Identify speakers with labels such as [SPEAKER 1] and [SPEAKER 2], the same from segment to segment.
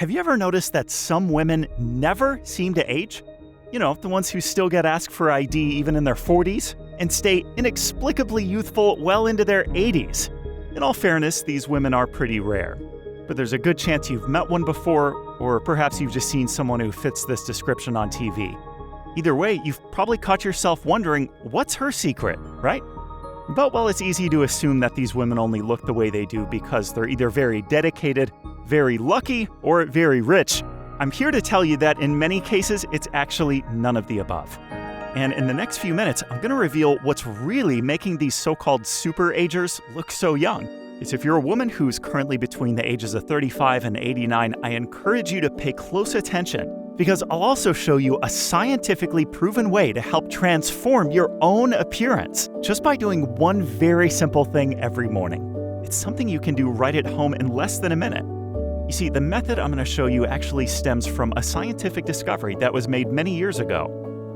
[SPEAKER 1] have you ever noticed that some women never seem to age? You know, the ones who still get asked for ID even in their 40s and stay inexplicably youthful well into their 80s. In all fairness, these women are pretty rare. But there's a good chance you've met one before, or perhaps you've just seen someone who fits this description on TV. Either way, you've probably caught yourself wondering, what's her secret, right? But while it's easy to assume that these women only look the way they do because they're either very dedicated, very lucky, or very rich, I'm here to tell you that in many cases, it's actually none of the above. And in the next few minutes, I'm going to reveal what's really making these so-called super-agers look so young. So if you're a woman who's currently between the ages of 35 and 89, I encourage you to pay close attention, because I'll also show you a scientifically proven way to help transform your own appearance just by doing one very simple thing every morning. It's something you can do right at home in less than a minute. You see, the method I'm going to show you actually stems from a scientific discovery that was made many years ago.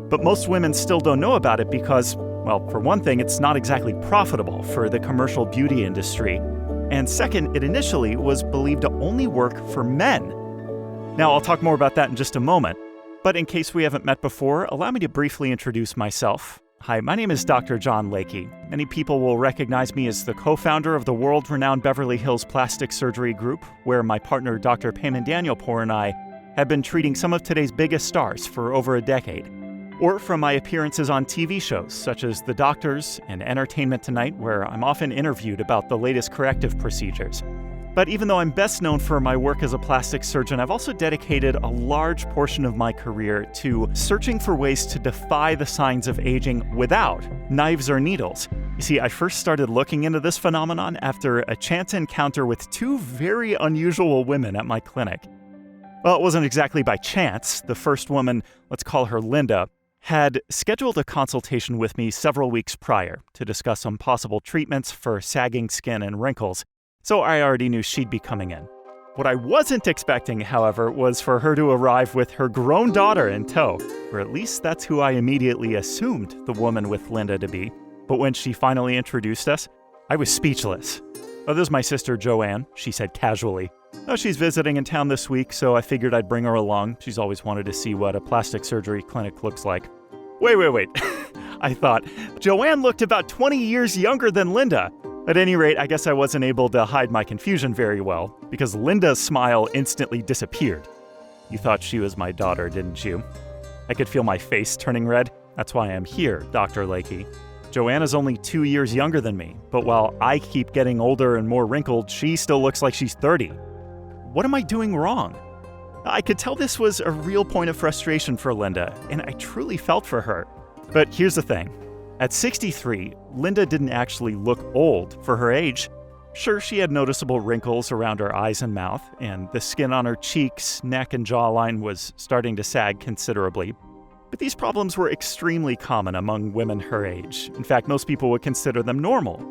[SPEAKER 1] But most women still don't know about it because, well, for one thing, it's not exactly profitable for the commercial beauty industry. And second, it initially was believed to only work for men. Now, I'll talk more about that in just a moment. But in case we haven't met before, allow me to briefly introduce myself. Hi, my name is Dr. John Lakey. Many people will recognize me as the co-founder of the world-renowned Beverly Hills Plastic Surgery Group, where my partner Dr. Payman Danielpour and I have been treating some of today's biggest stars for over a decade. Or from my appearances on TV shows such as The Doctors and Entertainment Tonight, where I'm often interviewed about the latest corrective procedures. But even though I'm best known for my work as a plastic surgeon, I've also dedicated a large portion of my career to searching for ways to defy the signs of aging without knives or needles. You see, I first started looking into this phenomenon after a chance encounter with two very unusual women at my clinic. Well, it wasn't exactly by chance. The first woman, let's call her Linda, had scheduled a consultation with me several weeks prior to discuss some possible treatments for sagging skin and wrinkles, so I already knew she'd be coming in. What I wasn't expecting, however, was for her to arrive with her grown daughter in tow, or at least that's who I immediately assumed the woman with Linda to be. But when she finally introduced us, I was speechless. "Oh, this is my sister Joanne," she said casually. "Oh, she's visiting in town this week, so I figured I'd bring her along. She's always wanted to see what a plastic surgery clinic looks like." Wait. I thought, Joanne looked about 20 years younger than Linda. At any rate, I guess I wasn't able to hide my confusion very well, because Linda's smile instantly disappeared. "You thought she was my daughter, didn't you?" I could feel my face turning red. "That's why I'm here, Dr. Lakey. Joanna's only 2 years younger than me, but while I keep getting older and more wrinkled, she still looks like she's 30. What am I doing wrong?" I could tell this was a real point of frustration for Linda, and I truly felt for her. But here's the thing. At 63, Linda didn't actually look old for her age. Sure, she had noticeable wrinkles around her eyes and mouth, and the skin on her cheeks, neck, and jawline was starting to sag considerably. But these problems were extremely common among women her age. In fact, most people would consider them normal.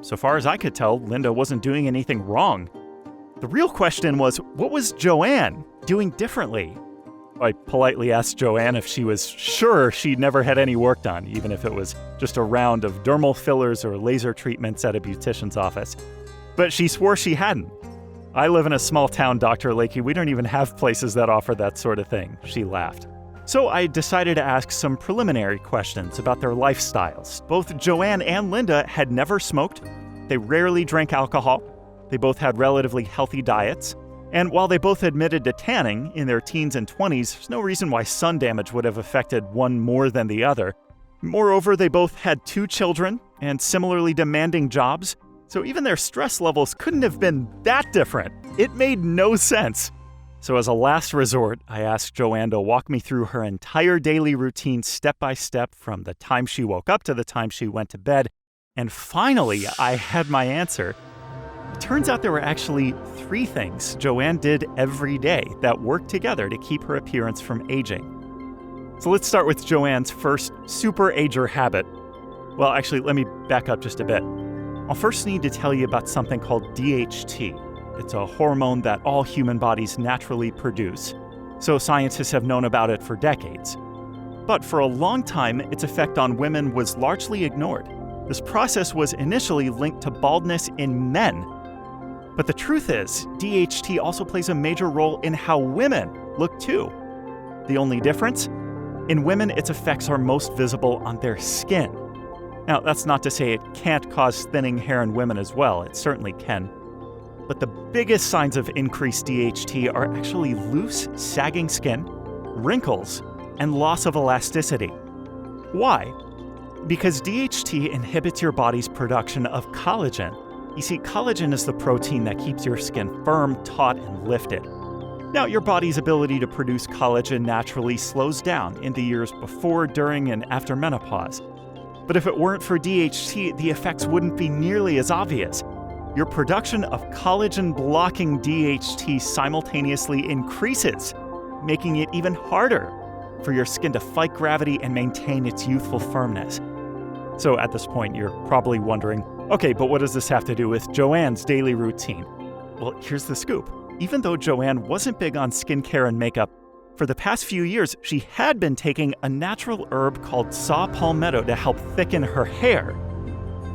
[SPEAKER 1] So far as I could tell, Linda wasn't doing anything wrong. The real question was, what was Joanne doing differently? I politely asked Joanne if she was sure she'd never had any work done, even if it was just a round of dermal fillers or laser treatments at a beautician's office. But she swore she hadn't. "I live in a small town, Dr. Lakey. We don't even have places that offer that sort of thing," she laughed. So I decided to ask some preliminary questions about their lifestyles. Both Joanne and Linda had never smoked. They rarely drank alcohol. They both had relatively healthy diets. And while they both admitted to tanning in their teens and 20s, there's no reason why sun damage would have affected one more than the other. Moreover, they both had 2 children and similarly demanding jobs, so even their stress levels couldn't have been that different. It made no sense. So as a last resort, I asked Joanne to walk me through her entire daily routine step by step from the time she woke up to the time she went to bed. And finally, I had my answer. It turns out there were actually 3 things Joanne did every day that worked together to keep her appearance from aging. So let's start with Joanne's first super-ager habit. Well, actually, let me back up just a bit. I'll first need to tell you about something called DHT. It's a hormone that all human bodies naturally produce, so scientists have known about it for decades. But for a long time, its effect on women was largely ignored. This process was initially linked to baldness in men. But the truth is, DHT also plays a major role in how women look too. The only difference? In women, its effects are most visible on their skin. Now, that's not to say it can't cause thinning hair in women as well. It certainly can. But the biggest signs of increased DHT are actually loose, sagging skin, wrinkles, and loss of elasticity. Why? Because DHT inhibits your body's production of collagen. You see, collagen is the protein that keeps your skin firm, taut, and lifted. Now, your body's ability to produce collagen naturally slows down in the years before, during, and after menopause. But if it weren't for DHT, the effects wouldn't be nearly as obvious. Your production of collagen-blocking DHT simultaneously increases, making it even harder for your skin to fight gravity and maintain its youthful firmness. So at this point, you're probably wondering, okay, but what does this have to do with Joanne's daily routine? Well, here's the scoop. Even though Joanne wasn't big on skincare and makeup, for the past few years, she had been taking a natural herb called saw palmetto to help thicken her hair.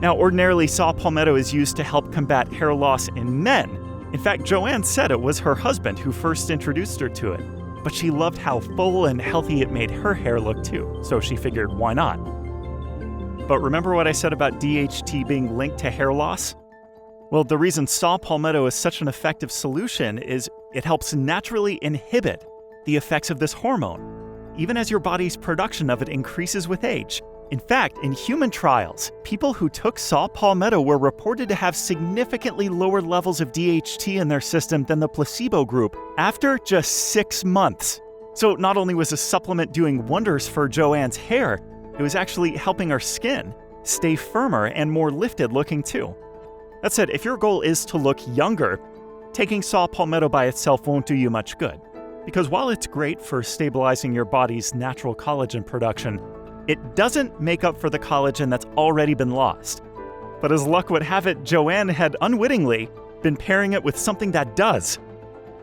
[SPEAKER 1] Now, ordinarily, saw palmetto is used to help combat hair loss in men. In fact, Joanne said it was her husband who first introduced her to it. But she loved how full and healthy it made her hair look too, so she figured, why not? But remember what I said about DHT being linked to hair loss? Well, the reason saw palmetto is such an effective solution is it helps naturally inhibit the effects of this hormone, even as your body's production of it increases with age. In fact, in human trials, people who took saw palmetto were reported to have significantly lower levels of DHT in their system than the placebo group after just 6 months. So not only was the supplement doing wonders for Joanne's hair, it was actually helping her skin stay firmer and more lifted looking too. That said, if your goal is to look younger, taking saw palmetto by itself won't do you much good. Because while it's great for stabilizing your body's natural collagen production, it doesn't make up for the collagen that's already been lost. But as luck would have it, Joanne had unwittingly been pairing it with something that does.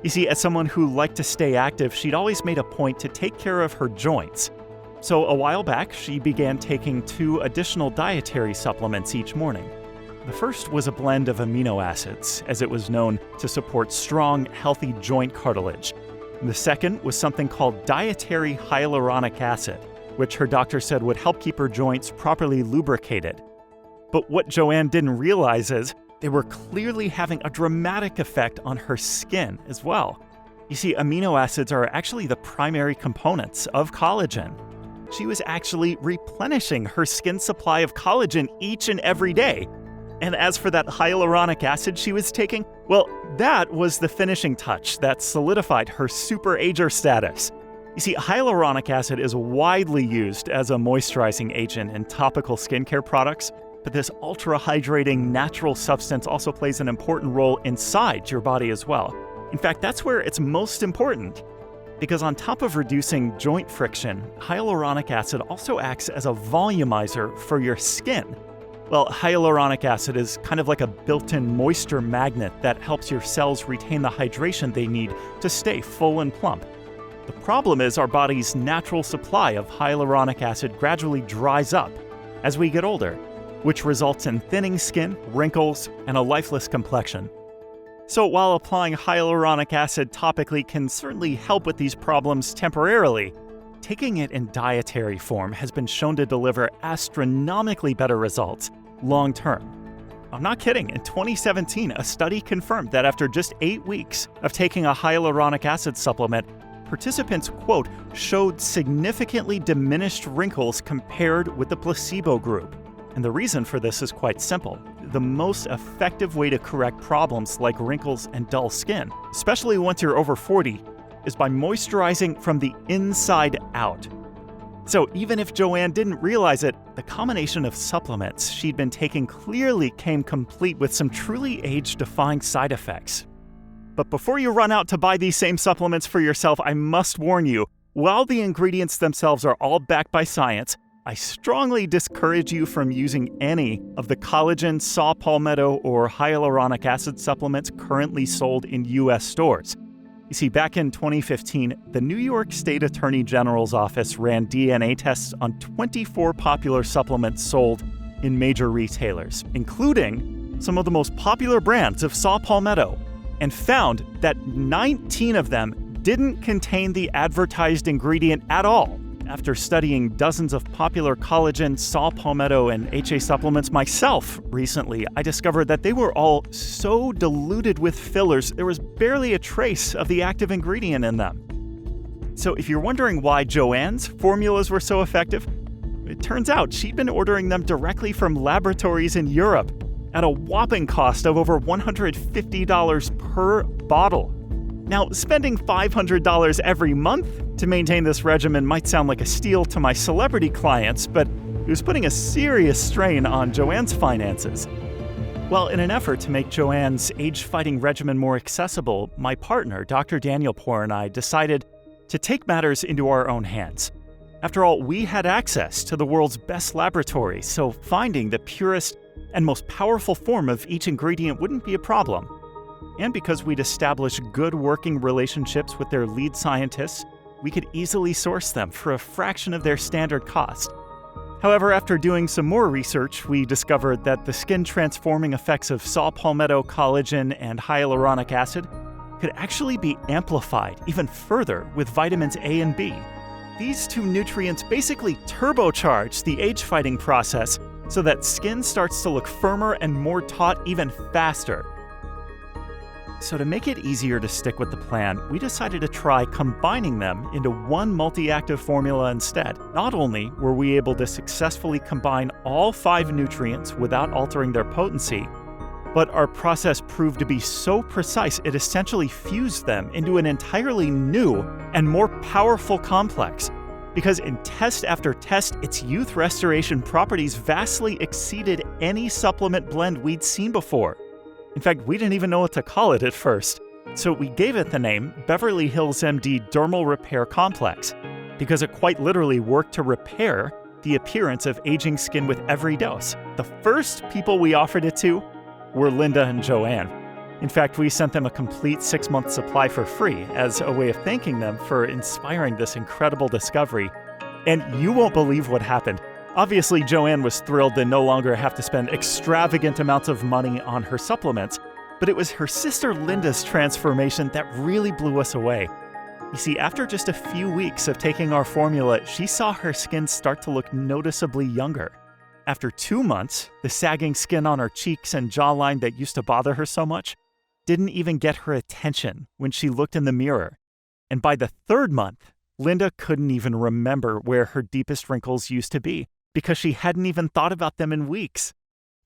[SPEAKER 1] You see, as someone who liked to stay active, she'd always made a point to take care of her joints. So a while back, she began taking 2 additional dietary supplements each morning. The first was a blend of amino acids, as it was known to support strong, healthy joint cartilage. The second was something called dietary hyaluronic acid, which her doctor said would help keep her joints properly lubricated. But what Joanne didn't realize is they were clearly having a dramatic effect on her skin as well. You see, amino acids are actually the primary components of collagen. She was actually replenishing her skin's supply of collagen each and every day. And as for that hyaluronic acid she was taking, well, that was the finishing touch that solidified her super ager status. You see, hyaluronic acid is widely used as a moisturizing agent in topical skincare products, but this ultra-hydrating natural substance also plays an important role inside your body as well. In fact, that's where it's most important, because on top of reducing joint friction, hyaluronic acid also acts as a volumizer for your skin. Well, hyaluronic acid is kind of like a built-in moisture magnet that helps your cells retain the hydration they need to stay full and plump. The problem is our body's natural supply of hyaluronic acid gradually dries up as we get older, which results in thinning skin, wrinkles, and a lifeless complexion. So while applying hyaluronic acid topically can certainly help with these problems temporarily, taking it in dietary form has been shown to deliver astronomically better results long-term. I'm not kidding. In 2017, a study confirmed that after just 8 weeks of taking a hyaluronic acid supplement, participants, quote, showed significantly diminished wrinkles compared with the placebo group. And the reason for this is quite simple. The most effective way to correct problems like wrinkles and dull skin, especially once you're over 40, is by moisturizing from the inside out. So even if Joanne didn't realize it, the combination of supplements she'd been taking clearly came complete with some truly age-defying side effects. But before you run out to buy these same supplements for yourself, I must warn you, while the ingredients themselves are all backed by science, I strongly discourage you from using any of the collagen, saw palmetto, or hyaluronic acid supplements currently sold in U.S. stores. You see, back in 2015, the New York State Attorney General's office ran DNA tests on 24 popular supplements sold in major retailers, including some of the most popular brands of saw palmetto and found that 19 of them didn't contain the advertised ingredient at all. After studying dozens of popular collagen, saw palmetto, and HA supplements myself recently, I discovered that they were all so diluted with fillers, there was barely a trace of the active ingredient in them. So if you're wondering why Joanne's formulas were so effective, it turns out she'd been ordering them directly from laboratories in Europe at a whopping cost of over $150 per bottle. Now, spending $500 every month to maintain this regimen might sound like a steal to my celebrity clients, but it was putting a serious strain on Joanne's finances. Well, in an effort to make Joanne's age-fighting regimen more accessible, my partner, Dr. Daniel Poor, and I decided to take matters into our own hands. After all, we had access to the world's best laboratory, so finding the purest and most powerful form of each ingredient wouldn't be a problem. And because we'd established good working relationships with their lead scientists, we could easily source them for a fraction of their standard cost. However, after doing some more research, we discovered that the skin-transforming effects of saw palmetto collagen and hyaluronic acid could actually be amplified even further with vitamins A and B. These two nutrients basically turbocharge the age-fighting process so that skin starts to look firmer and more taut even faster. So to make it easier to stick with the plan, we decided to try combining them into one multi-active formula instead. Not only were we able to successfully combine all 5 nutrients without altering their potency, but our process proved to be so precise it essentially fused them into an entirely new and more powerful complex. Because in test after test, its youth restoration properties vastly exceeded any supplement blend we'd seen before. In fact, we didn't even know what to call it at first. So we gave it the name Beverly Hills MD Dermal Repair Complex, because it quite literally worked to repair the appearance of aging skin with every dose. The first people we offered it to were Linda and Joanne. In fact, we sent them a complete 6-month supply for free as a way of thanking them for inspiring this incredible discovery. And you won't believe what happened. Obviously, Joanne was thrilled to no longer have to spend extravagant amounts of money on her supplements, but it was her sister Linda's transformation that really blew us away. You see, after just a few weeks of taking our formula, she saw her skin start to look noticeably younger. After 2 months, the sagging skin on her cheeks and jawline that used to bother her so much didn't even get her attention when she looked in the mirror. And by the 3rd month, Linda couldn't even remember where her deepest wrinkles used to be, because she hadn't even thought about them in weeks.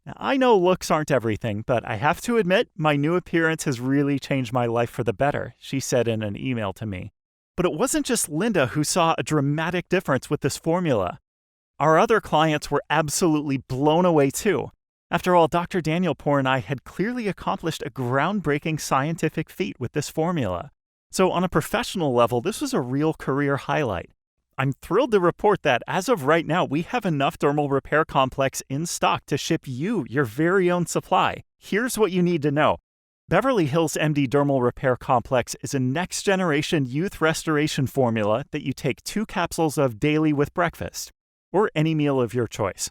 [SPEAKER 1] Now, I know looks aren't everything, but I have to admit, my new appearance has really changed my life for the better, she said in an email to me. But it wasn't just Linda who saw a dramatic difference with this formula. Our other clients were absolutely blown away too. After all, Dr. Daniel Poor and I had clearly accomplished a groundbreaking scientific feat with this formula. So on a professional level, this was a real career highlight. I'm thrilled to report that as of right now, we have enough Dermal Repair Complex in stock to ship you your very own supply. Here's what you need to know. Beverly Hills MD Dermal Repair Complex is a next-generation youth restoration formula that you take 2 capsules of daily with breakfast, or any meal of your choice.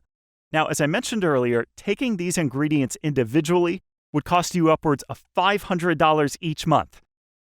[SPEAKER 1] Now, as I mentioned earlier, taking these ingredients individually would cost you upwards of $500 each month.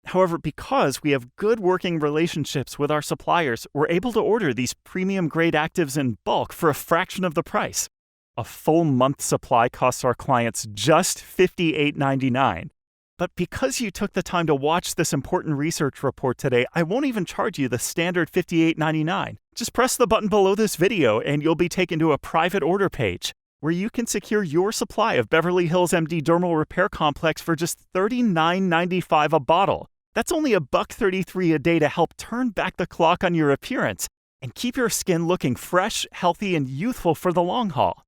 [SPEAKER 1] However, because we have good working relationships with our suppliers, we're able to order these premium-grade actives in bulk for a fraction of the price. A full month supply costs our clients just $58.99. But because you took the time to watch this important research report today, I won't even charge you the standard $58.99. Just press the button below this video and you'll be taken to a private order page where you can secure your supply of Beverly Hills MD Dermal Repair Complex for just $39.95 a bottle. That's only $1.33 a day to help turn back the clock on your appearance and keep your skin looking fresh, healthy, and youthful for the long haul.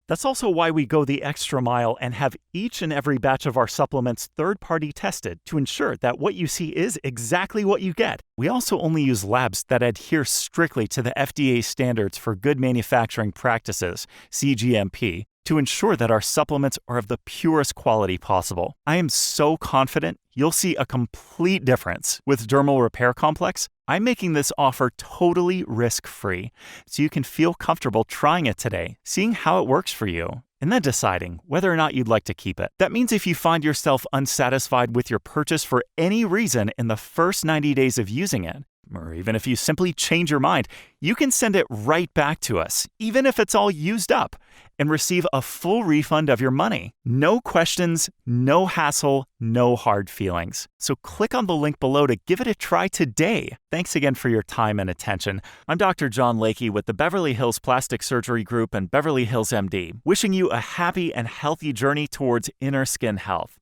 [SPEAKER 1] That's also why we go the extra mile and have each and every batch of our supplements third-party tested to ensure that what you see is exactly what you get. We also only use labs that adhere strictly to the FDA standards for good manufacturing practices, CGMP, to ensure that our supplements are of the purest quality possible. I am so confident you'll see a complete difference with Dermal Repair Complex. I'm making this offer totally risk-free, so you can feel comfortable trying it today, seeing how it works for you, and then deciding whether or not you'd like to keep it. That means if you find yourself unsatisfied with your purchase for any reason in the first 90 days of using it, or even if you simply change your mind, you can send it right back to us, even if it's all used up, and receive a full refund of your money. No questions, no hassle, no hard feelings. So click on the link below to give it a try today. Thanks again for your time and attention. I'm Dr. John Lakey with the Beverly Hills Plastic Surgery Group and Beverly Hills MD, wishing you a happy and healthy journey towards inner skin health.